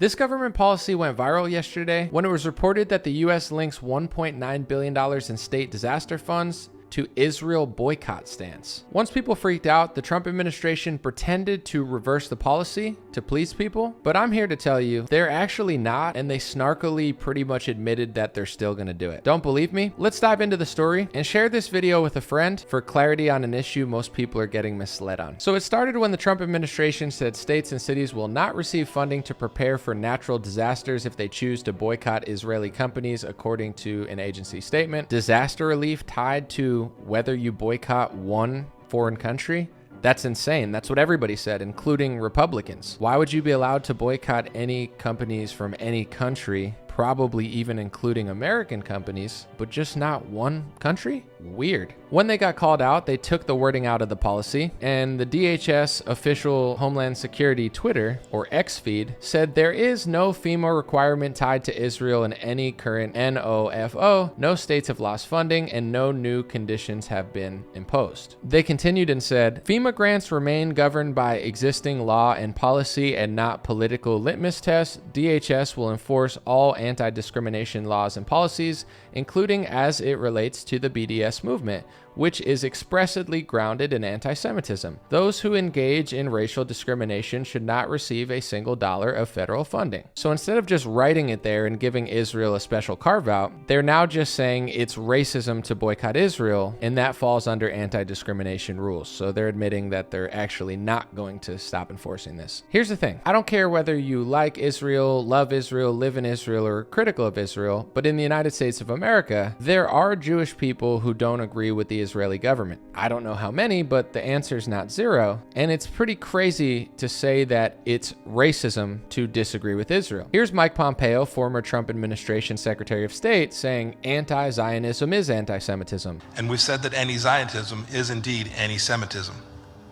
This government policy went viral yesterday when it was reported that the US links $1.9 billion in state disaster funds to Israel boycott stance. Once people freaked out, the Trump administration pretended to reverse the policy to please people, but I'm here to tell you they're actually not, and they snarkily pretty much admitted that they're still gonna do it. Don't believe me? Let's dive into the story and share this video with a friend for clarity on an issue most people are getting misled on. So it started when the Trump administration said states and cities will not receive funding to prepare for natural disasters if they choose to boycott Israeli companies, according to an agency statement. Disaster relief tied to whether you boycott one foreign country? That's insane. That's what everybody said, including Republicans. Why would you be allowed to boycott any companies from any country, probably even including American companies, but just not one country? Weird. When they got called out, they took the wording out of the policy, and the DHS official Homeland Security Twitter, or X feed, said there is no FEMA requirement tied to Israel in any current NOFO, no states have lost funding, and no new conditions have been imposed. They continued and said, FEMA grants remain governed by existing law and policy and not political litmus tests. DHS will enforce all anti-discrimination laws and policies, including as it relates to the BDS movement, which is expressly grounded in anti-Semitism. Those who engage in racial discrimination should not receive a single dollar of federal funding. So instead of just writing it there and giving Israel a special carve-out, they're now just saying it's racism to boycott Israel, and that falls under anti-discrimination rules. So they're admitting that they're actually not going to stop enforcing this. Here's the thing. I don't care whether you like Israel, love Israel, live in Israel, or are critical of Israel, but in the United States of America, there are Jewish people who don't agree with the Israeli government. I don't know how many, but the answer is not zero. And it's pretty crazy to say that it's racism to disagree with Israel. Here's Mike Pompeo, former Trump administration Secretary of State, saying anti-Zionism is anti-Semitism. And we've said that anti-Zionism is indeed anti-Semitism,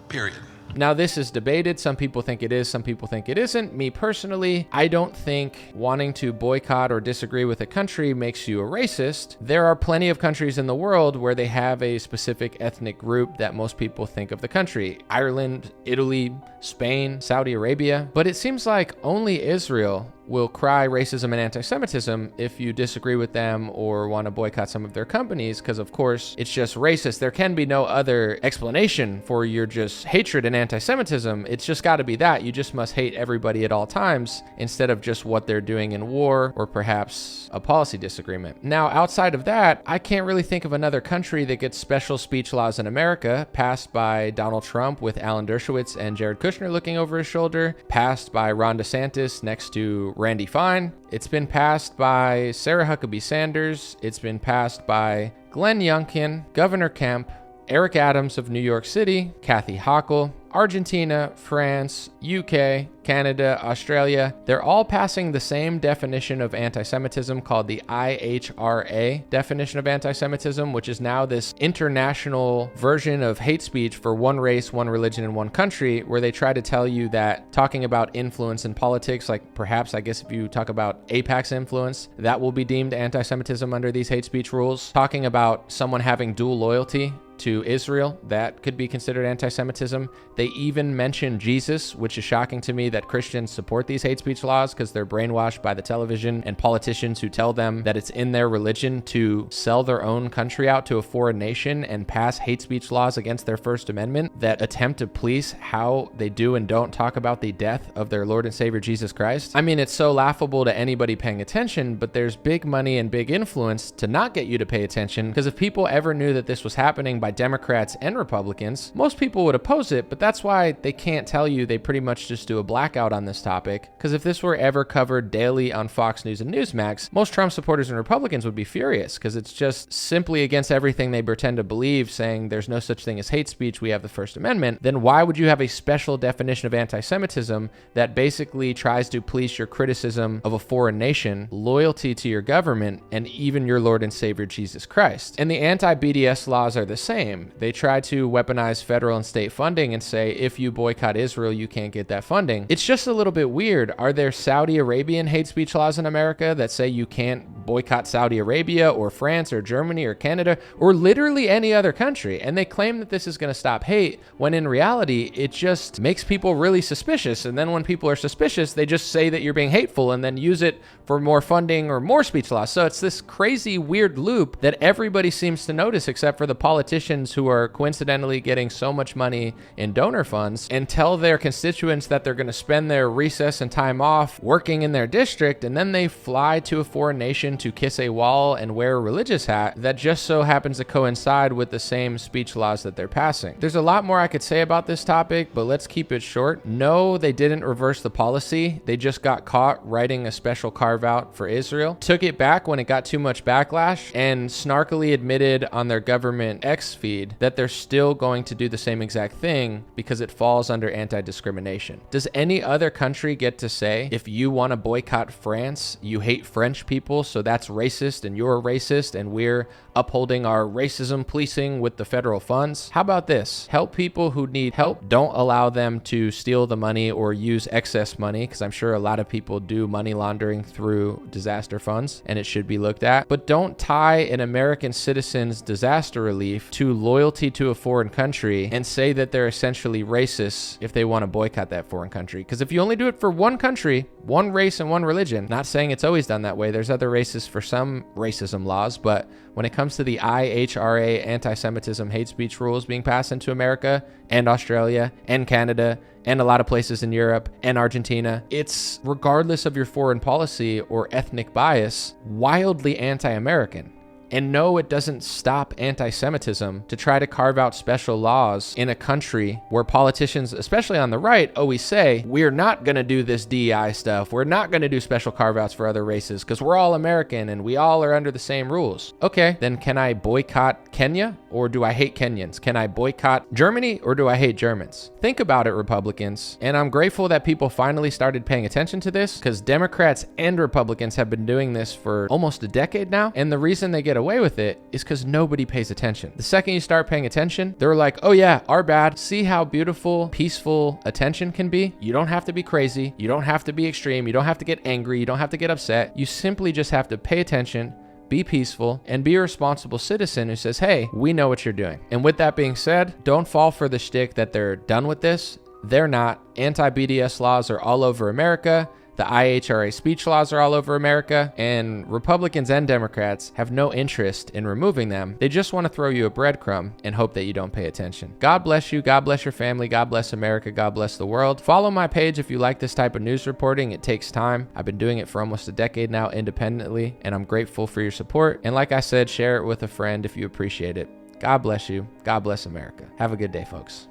period. Now, this is debated. Some people think it is, some people think it isn't. Me personally, I don't think wanting to boycott or disagree with a country makes you a racist. There are plenty of countries in the world where they have a specific ethnic group that most people think of the country. Ireland, Italy, Spain, Saudi Arabia. But it seems like only Israel will cry racism and anti-Semitism if you disagree with them or want to boycott some of their companies, because of course it's just racist. There can be no other explanation for your just hatred and anti-Semitism. It's just got to be that. You just must hate everybody at all times instead of just what they're doing in war or perhaps a policy disagreement. Now, outside of that, I can't really think of another country that gets special speech laws in America, passed by Donald Trump with Alan Dershowitz and Jared Kushner looking over his shoulder, passed by Ron DeSantis next to Randy Fine. It's been passed by Sarah Huckabee Sanders. It's been passed by Glenn Youngkin, Governor Kemp, Eric Adams of New York City, Kathy Hochul, Argentina, France, UK, Canada, Australia. They're all passing the same definition of anti-Semitism called the IHRA definition of anti-Semitism, which is now this international version of hate speech for one race, one religion, and one country, where they try to tell you that talking about influence in politics, like perhaps, I guess if you talk about AIPAC's influence, that will be deemed anti-Semitism under these hate speech rules. Talking about someone having dual loyalty to Israel, that could be considered anti-Semitism. They even mention Jesus, which is shocking to me that Christians support these hate speech laws because they're brainwashed by the television and politicians who tell them that it's in their religion to sell their own country out to a foreign nation and pass hate speech laws against their First Amendment that attempt to police how they do and don't talk about the death of their Lord and Savior Jesus Christ. I mean, it's so laughable to anybody paying attention, but there's big money and big influence to not get you to pay attention, because if people ever knew that this was happening by Democrats and Republicans, most people would oppose it, but that's why they can't tell you. They pretty much just do a blackout on this topic, because if this were ever covered daily on Fox News and Newsmax, most Trump supporters and Republicans would be furious, because it's just simply against everything they pretend to believe, saying there's no such thing as hate speech, we have the First Amendment. Then why would you have a special definition of anti-Semitism that basically tries to police your criticism of a foreign nation, loyalty to your government, and even your Lord and Savior Jesus Christ? And the anti-BDS laws are the same. They try to weaponize federal and state funding and say, if you boycott Israel, you can't get that funding. It's just a little bit weird. Are there Saudi Arabian hate speech laws in America that say you can't boycott Saudi Arabia or France or Germany or Canada or literally any other country. And they claim that this is going to stop hate, when in reality, it just makes people really suspicious. And then when people are suspicious, they just say that you're being hateful and then use it for more funding or more speech loss. So it's this crazy, weird loop that everybody seems to notice, except for the politicians who are coincidentally getting so much money in donor funds, and tell their constituents that they're going to spend their recess and time off working in their district, and then they fly to a foreign nation to kiss a wall and wear a religious hat that just so happens to coincide with the same speech laws that they're passing. There's a lot more I could say about this topic, but let's keep it short. No, they didn't reverse the policy. They just got caught writing a special carve-out for Israel, took it back when it got too much backlash, and snarkily admitted on their government X feed that they're still going to do the same exact thing because it falls under anti-discrimination. Does any other country get to say, if you want to boycott France, you hate French people, so that's racist and you're racist and we're upholding our racism policing with the federal funds? How about this? Help people who need help. Don't allow them to steal the money or use excess money, because I'm sure a lot of people do money laundering through disaster funds and it should be looked at. But don't tie an American citizen's disaster relief to loyalty to a foreign country and say that they're essentially racist if they want to boycott that foreign country. Because if you only do it for one country, one race and one religion, not saying it's always done that way, there's other races for some racism laws, but when it comes to the IHRA anti-Semitism hate speech rules being passed into America and Australia and Canada and a lot of places in Europe and Argentina, it's, regardless of your foreign policy or ethnic bias, wildly anti-American. And no, it doesn't stop anti-Semitism to try to carve out special laws in a country where politicians, especially on the right, always say, we're not going to do this DEI stuff. We're not going to do special carve-outs for other races because we're all American and we all are under the same rules. Okay, then can I boycott Kenya, or do I hate Kenyans? Can I boycott Germany, or do I hate Germans? Think about it, Republicans. And I'm grateful that people finally started paying attention to this, because Democrats and Republicans have been doing this for almost a decade now. And the reason they get away with it is because nobody pays attention. The second you start paying attention, they're like, oh yeah, our bad. See how beautiful, peaceful attention can be? You don't have to be crazy. You don't have to be extreme. You don't have to get angry. You don't have to get upset. You simply just have to pay attention, be peaceful, and be a responsible citizen who says, hey, we know what you're doing. And with that being said, don't fall for the shtick that they're done with this. They're not. Anti-BDS laws are all over America. The IHRA speech laws are all over America, and Republicans and Democrats have no interest in removing them. They just want to throw you a breadcrumb and hope that you don't pay attention. God bless you. God bless your family. God bless America. God bless the world. Follow my page if you like this type of news reporting. It takes time. I've been doing it for almost a decade now independently, and I'm grateful for your support. And like I said, share it with a friend if you appreciate it. God bless you. God bless America. Have a good day, folks.